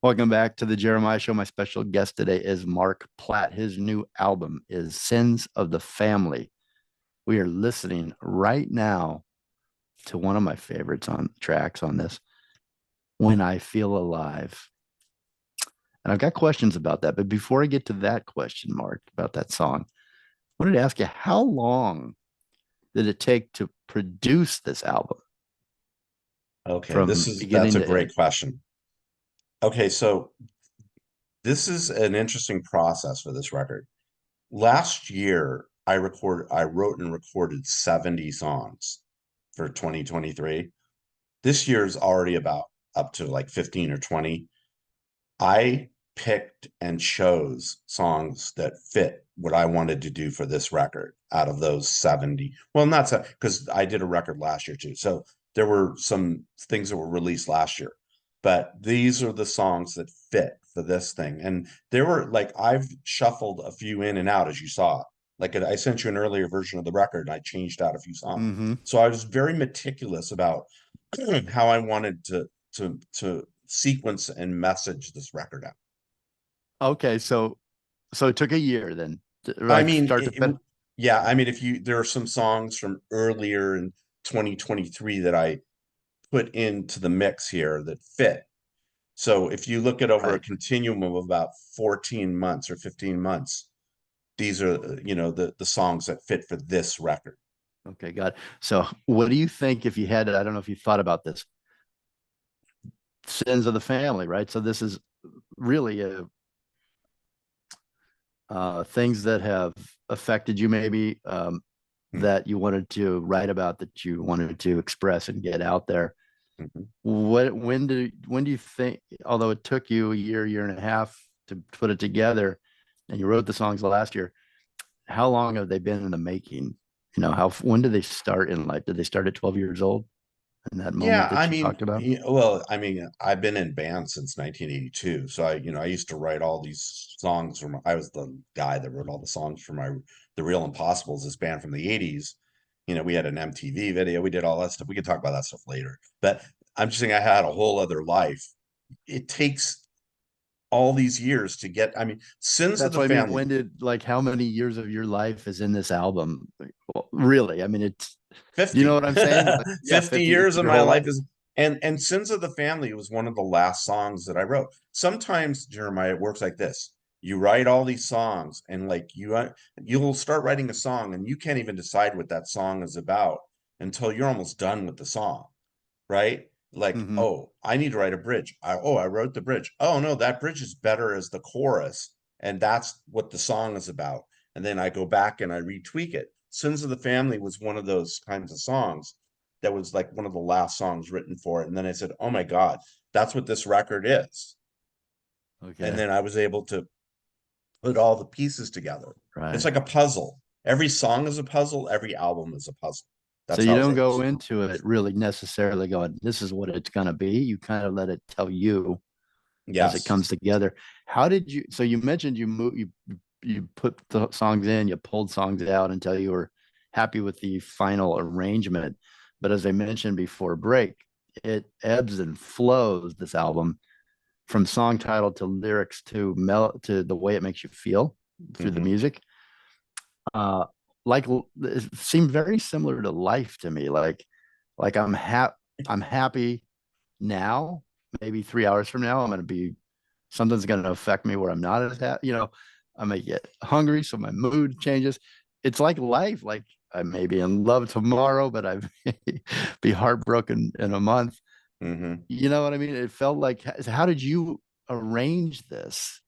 Welcome back to the Jeremiah Show. My special guest today is Mark Platt. His new album is Sins of the Family. We are listening right now to one of my favorites on tracks on this, When I Feel Alive. And I've got questions about that. But before I get to that question, Mark, about that song, I wanted to ask you, how long did it take to produce this album Okay, from that's beginning a to end? great question. Okay, so this is an interesting process for this record. Last year, I wrote and recorded 70 songs for 2023. This year's already about up to like 15 or 20. I picked and chose songs that fit what I wanted to do for this record out of those 70. Well, not so, because I did a record last year too. So there were some things that were released last year, but these are the songs that fit for this thing. And there were like, I've shuffled a few in and out, as you saw. Like I sent you an earlier version of the record and I changed out a few songs. Mm-hmm. So I was very meticulous about how I wanted to sequence and message this record out. Okay, so it took a year then, I like mean, start to finish. yeah, I mean, if you there are some songs from earlier in 2023 that I put into the mix here that fit. So if you look at over a Right. continuum of about 14 months or 15 months, these are, the songs that fit for this record. Okay, got it. So, what do you think if you had, I don't know if you thought about this, sins of the family, right? So this is really things that have affected you, maybe that you wanted to write about, that you wanted to express and get out there. Mhm. When do you think? Although it took you a year and a half to put it together, and you wrote the songs last year, how long have they been in the making? How when did they start in life? Did they start at 12 years old? In that moment Yeah, I that you mean, talked about? well, I mean, I've been in bands since 1982, so I used to write all these songs from. I was the guy that wrote all the songs for The Real Impossibles, this band from the 80s. We had an MTV video, we did all that stuff. We could talk about that stuff later, but I'm just saying I had a whole other life. It takes all these years to get. I mean, Sins of That's the what I mean. Family, When did, like, how many years of your life is in this album? Well, really? I mean, you know 50, what I'm saying? Like, yeah, 50 50. It's years of your my whole life life. is. And Sins of the Family was one of the last songs that I wrote. Sometimes, Jeremiah, it works like this. You write all these songs and like you'll start writing a song and you can't even decide what that song is about until you're almost done with the song, right? Like, Hmm. oh, I need to write a bridge. I wrote the bridge. Oh no, that bridge is better as the chorus, and that's what the song is about. And then I go back and I retweak it. Sins of the Family was one of those kinds of songs that was like one of the last songs written for it. And then I said, oh my God, that's what this record is. And Okay. then I was able to put all the pieces together. It's Right. like a puzzle. Every song is a puzzle, every album is a puzzle. So That's you how it don't go is. into it really necessarily going, this is what it's going to be. You kind of let it tell you as it Yes. comes together. How did you, so you mentioned you put the songs in, you pulled songs out until you were happy with the final arrangement. But as I mentioned before break, it ebbs and flows, this album, from song title to lyrics to the way it makes you feel through the Mm-hmm. music. Uh, like it seemed very similar to life to me. Like I'm happy now. Maybe 3 hours from now, I'm going to be something's going to affect me where I'm not as happy. I may get hungry, so my mood changes. It's like life. Like I may be in love tomorrow, but I be heartbroken in a month. Mm-hmm. You know what I mean? It felt like, how did you arrange this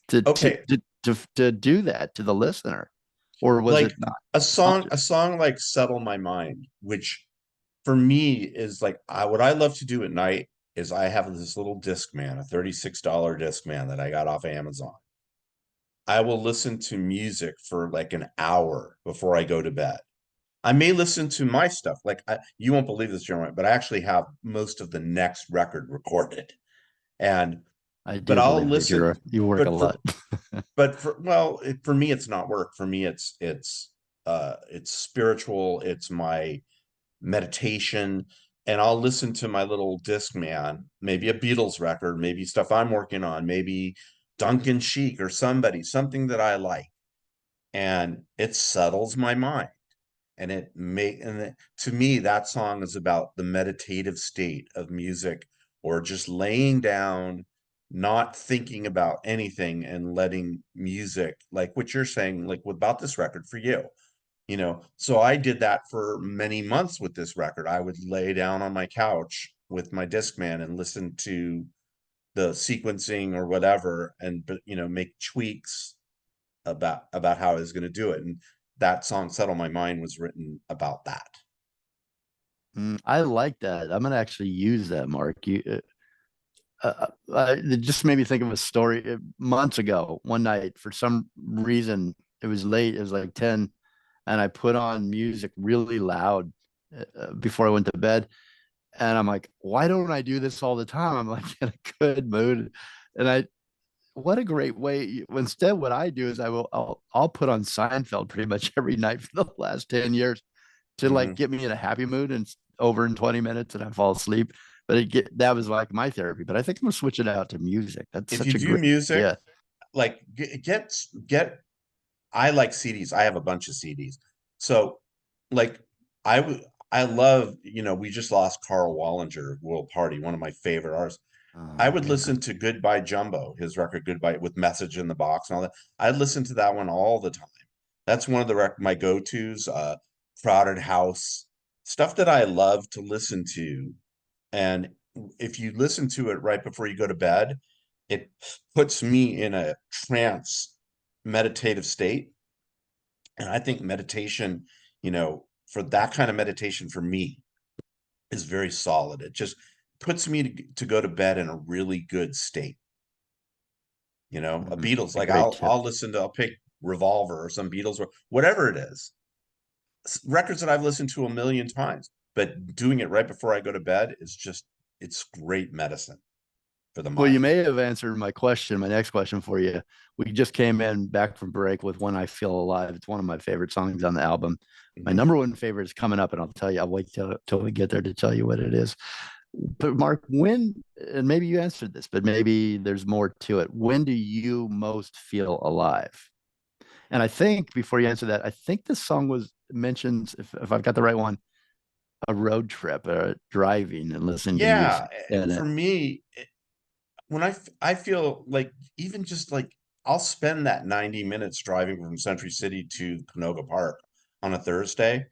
to to Okay, to to do that to the listener, or was like it not a song conscious? a song like Settle My Mind, which for me is like what I love to do at night is I have this little disc man, a $36 disc man that I got off Amazon. I will listen to music for like an hour before I go to bed. I may listen to my stuff. Like you won't believe this, Jeremiah, but I actually have most of the next record recorded. And I but do I'll believe that listen. you work a But lot. for well, for me, it's not work. For me, it's spiritual. It's my meditation. and I'll listen to my little Discman, maybe a Beatles record, maybe stuff I'm working on, maybe Duncan Sheik or something that I like, and it settles my mind. And to me, that song is about the meditative state of music, or just laying down, not thinking about anything, and letting music, like what you're saying, like about this record for you. So I did that for many months with this record. I would lay down on my couch with my Discman and listen to the sequencing or whatever, and make tweaks about how I was going to do it. And that song "Settle My Mind" was written about that. I like that. I'm gonna actually use that, Mark. It just made me think of a story months ago. One night, for some reason, it was late. It was like 10, and I put on music really loud before I went to bed. And I'm like, why don't I do this all the time? I'm like in a good mood, and what a great way. Instead, what I do is I'll put on Seinfeld pretty much every night for the last 10 years to like Hmm. get me in a happy mood, and it's over in 20 minutes and I fall asleep. But that was like my therapy. But I think I'm gonna switch it out to music. That's If such you a do great music, idea. like get I like CDs. I have a bunch of CDs. So like I love, we just lost Carl Wallinger, World Party, one of my favorite artists. I would Yeah. listen to Goodbye Jumbo, his record Goodbye, with Message in the Box and all that. I'd listen to that one all the time. That's one of my go-tos, Crowded House, stuff that I love to listen to. And if you listen to it right before you go to bed, it puts me in a trance meditative state. And I think meditation, for that kind of meditation for me is very solid. It just puts me to go to bed in a really good state. A Beatles, A like great tip. I'll pick Revolver or some Beatles or whatever it is. Records that I've listened to a million times, but doing it right before I go to bed it's great medicine for the Well, you mind. may have answered my question, my next question for you. We just came in back from break with When I Feel Alive. It's one of my favorite songs on the album. My Hmm. number one favorite is coming up, and I'll tell you, I'll wait till we get there to tell you what it is. But Mark, and maybe you answered this, but maybe there's more to it. When do you most feel alive? And I think before you answer that, I think this song was mentioned, if I've got the right one, a road trip or driving and listening to Yeah, music in for it. me, when I feel like, even just like, I'll spend that 90 minutes driving from Century City to Canoga Park on a Thursday,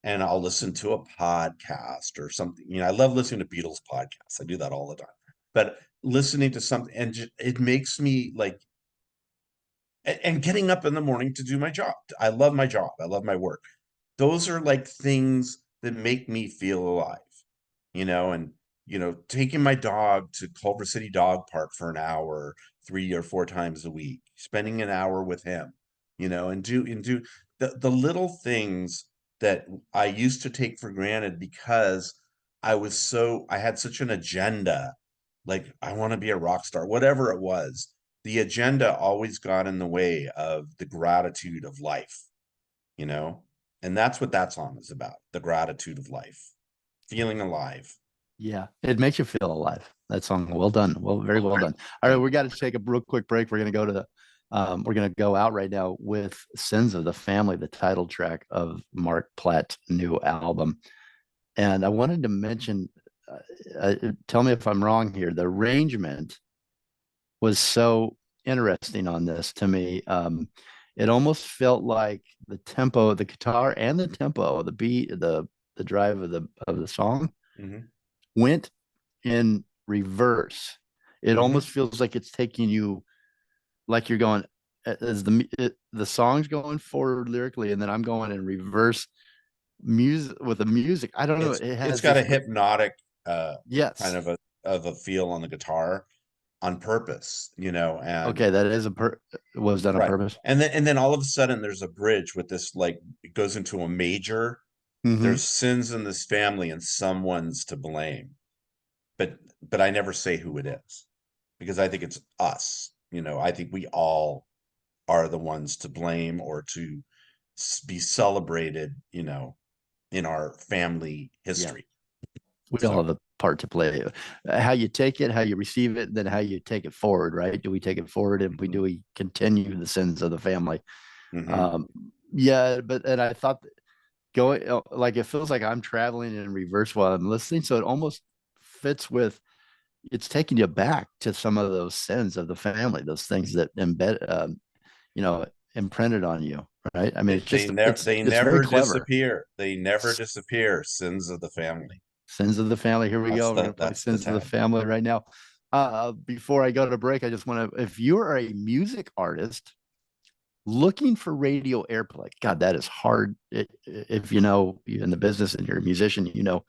and I'll listen to a podcast or something. I love listening to Beatles podcasts. I do that all the time. But listening to something, and it makes me like, and getting up in the morning to do my job. I love my job. I love my work. Those are like things that make me feel alive, and taking my dog to Culver City Dog Park for an hour, 3 or 4 times a week, spending an hour with him, and do the little things that I used to take for granted because I had such an agenda, like I want to be a rock star, whatever it was. The agenda always got in the way of the gratitude of life, you know? And that's what that song is about, the gratitude of life, feeling alive. Yeah, it makes you feel alive. That song, well done. Well, very well done. All right, Thank we you. got to take a real quick break. We're gonna go out right now with "Sins of the Family," the title track of Mark Platt's new album. And I wanted to mention, tell me if I'm wrong here. The arrangement was so interesting on this to me. It almost felt like the tempo, the guitar, and the tempo, the beat, the drive of the song Hmm. went in reverse. It almost Hmm. feels like it's taking you like you're going as the song's going forward lyrically, and then I'm going in reverse music with the music. I don't know. It It's has got this a hypnotic uh kind yes. of a feel on the guitar on purpose, and Okay, that is was done on right. purpose. And then all of a sudden there's a bridge with this, like, it goes into a major. Hmm. There's sins in this family and someone's to blame. But I never say who it is, because I think it's us. I think we all are the ones to blame, or to be celebrated, in our family Yeah. history. We all So, have a part to play. How you take it, how you receive it, then how you take it forward, right? Do we take it forward, and we do we continue the sins of the family? mhm. Um, yeah, but and I thought going like it feels like I'm traveling in reverse while I'm listening, so it almost fits with it's taking you back to some of those sins of the family, those things that you know, imprinted on you, right? I mean, They it's they just never they it's very never clever. disappear. They never disappear. Sins of the family. Sins of the family. Here we That's go. We're the gonna play that's the Sins of the tag. Family right now. Before I go to break, I just want to, if you are a music artist looking for radio airplay, God, that is hard. If you know you're in the business and you're a musician, you know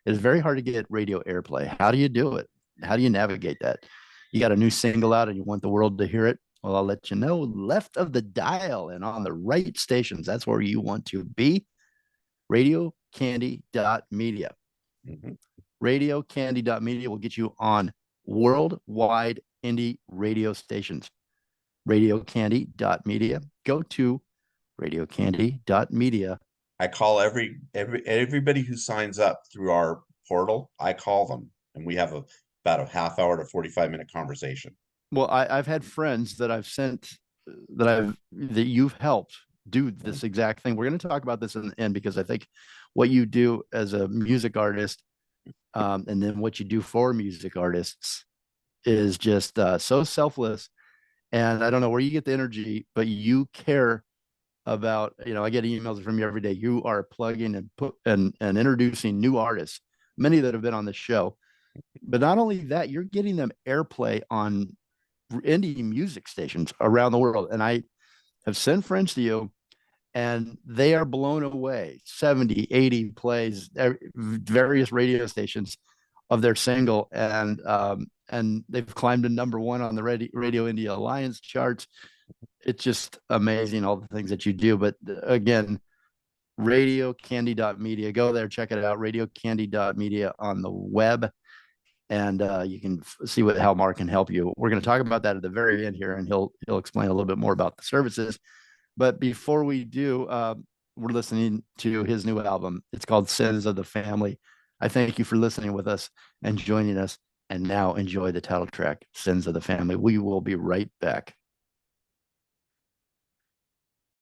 it is very hard to get radio airplay. How do you do it? How do you navigate that? You got a new single out and you want the world to hear it? Well, I'll let you know. Left of the dial and on the right stations. That's where you want to be. RadioCandy.media. Mhm. RadioCandy.media will get you on worldwide indie radio stations. RadioCandy.media. Go to RadioCandy.media. I call everybody who signs up through our portal. I call them, and we have about a half hour to 45-minute conversation. Well, I've had friends that I've sent that you've helped do Mhm. this exact thing. We're going to talk about this in the end because I think what you do as a music artist, and then what you do for music artists is just so selfless. And I don't know where you get the energy, but you care about, you know, I get emails from you every day. You are plugging and and introducing new artists, many that have been on the show. But not only that, you're getting them airplay on indie music stations around the world. And I have sent friends to you and they are blown away. 70, 80 plays, various radio stations of their single. And they've climbed to number one on the Radio India Alliance charts. It's just amazing all the things that you do. But again, radiocandy.media. Go there, check it out. Radiocandy.media on the web, and you can see how Mark can help you. We're going to talk about that at the very end here, and he'll explain a little bit more about the services. But before we do, we're listening to his new album. It's called Sins of the Family. I thank you for listening with us and joining us. And now enjoy the title track, Sins of the Family. We will be right back.